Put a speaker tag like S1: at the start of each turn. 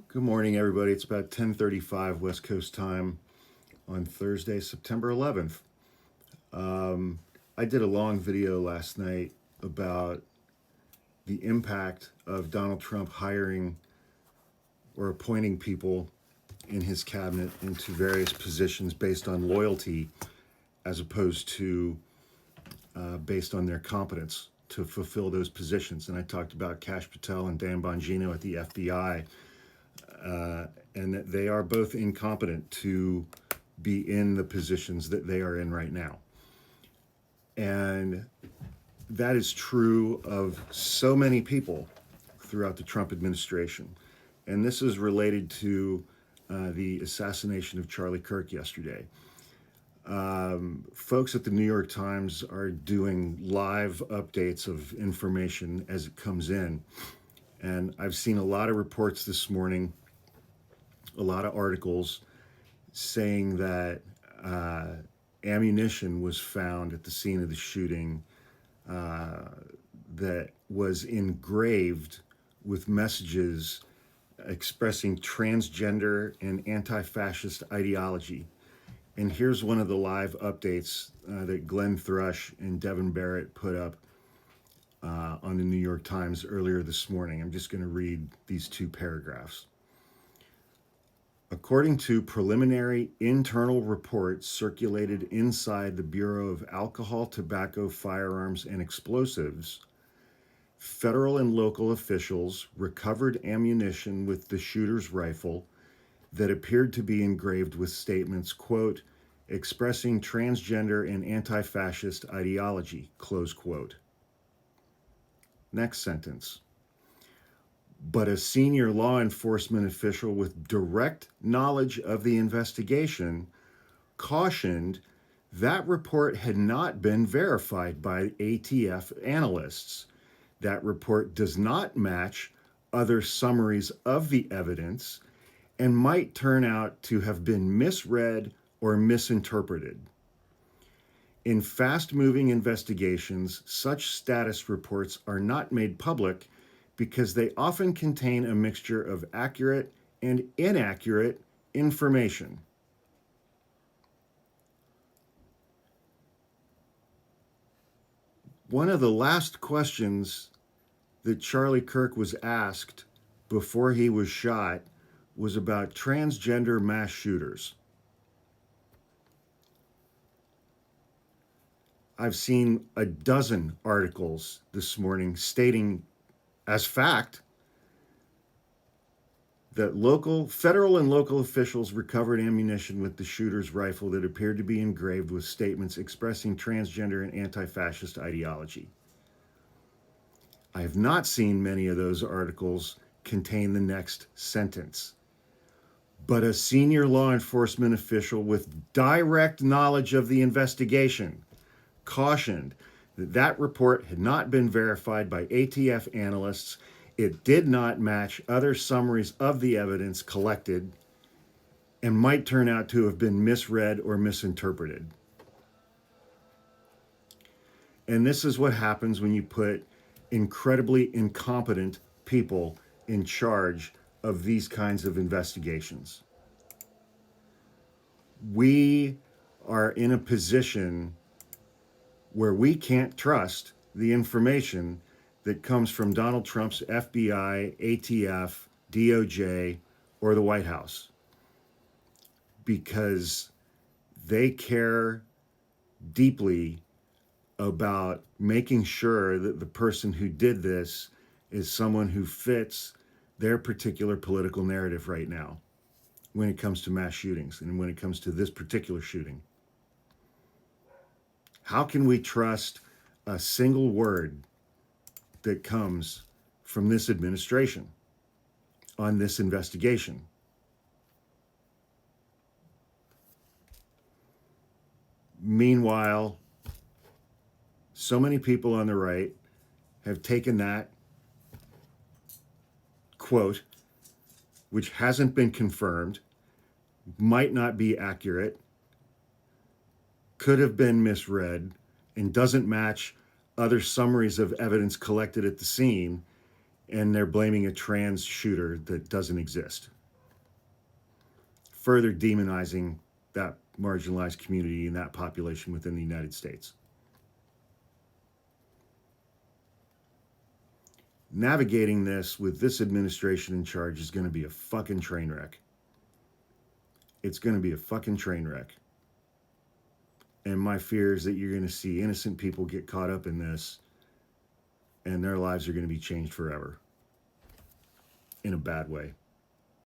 S1: Good morning, everybody. It's about 10:35 West Coast time on Thursday, September 11th. I did a long video last night about the impact of Donald Trump hiring or appointing people in his cabinet into various positions based on loyalty as opposed to based on their competence to fulfill those positions. And I talked about Kash Patel and Dan Bongino at the FBI, and that they are both incompetent to be in the positions that they are in right now. And that is true of so many people throughout the Trump administration. And this is related to the assassination of Charlie Kirk yesterday. Folks at the New York Times are doing live updates of information as it comes in. And I've seen a lot of reports this morning, a lot of articles saying that ammunition was found at the scene of the shooting that was engraved with messages expressing transgender and anti-fascist ideology. And here's one of the live updates that Glenn Thrush and Devin Barrett put up on the New York Times earlier this morning. I'm just going to read these two paragraphs. According to preliminary internal reports circulated inside the Bureau of Alcohol, Tobacco, Firearms, and Explosives, federal and local officials recovered ammunition with the shooter's rifle that appeared to be engraved with statements, quote, expressing transgender and anti-fascist ideology, close quote. Next sentence. But a senior law enforcement official with direct knowledge of the investigation cautioned that report had not been verified by ATF analysts. That report does not match other summaries of the evidence and might turn out to have been misread or misinterpreted. In fast-moving investigations, such status reports are not made public because they often contain a mixture of accurate and inaccurate information. One of the last questions that Charlie Kirk was asked before he was shot was about transgender mass shooters. I've seen a dozen articles this morning stating as fact that federal and local officials recovered ammunition with the shooter's rifle that appeared to be engraved with statements expressing transgender and anti-fascist ideology. I have not seen many of those articles contain the next sentence. But a senior law enforcement official with direct knowledge of the investigation cautioned that that report had not been verified by ATF analysts. It did not match other summaries of the evidence collected and might turn out to have been misread or misinterpreted. And this is what happens when you put incredibly incompetent people in charge of these kinds of investigations. We are in a position where we can't trust the information that comes from Donald Trump's FBI, ATF, DOJ, or the White House, because they care deeply about making sure that the person who did this is someone who fits their particular political narrative right now when it comes to mass shootings and when it comes to this particular shooting. How can we trust a single word that comes from this administration on this investigation? Meanwhile, so many people on the right have taken that quote, which hasn't been confirmed, might not be accurate, could have been misread, and doesn't match other summaries of evidence collected at the scene, and they're blaming a trans shooter that doesn't exist. further demonizing that marginalized community and that population within the United States. Navigating this with this administration in charge is going to be a fucking train wreck. It's going to be a fucking train wreck. And my fear is that you're going to see innocent people get caught up in this, and their lives are going to be changed forever. In a bad way.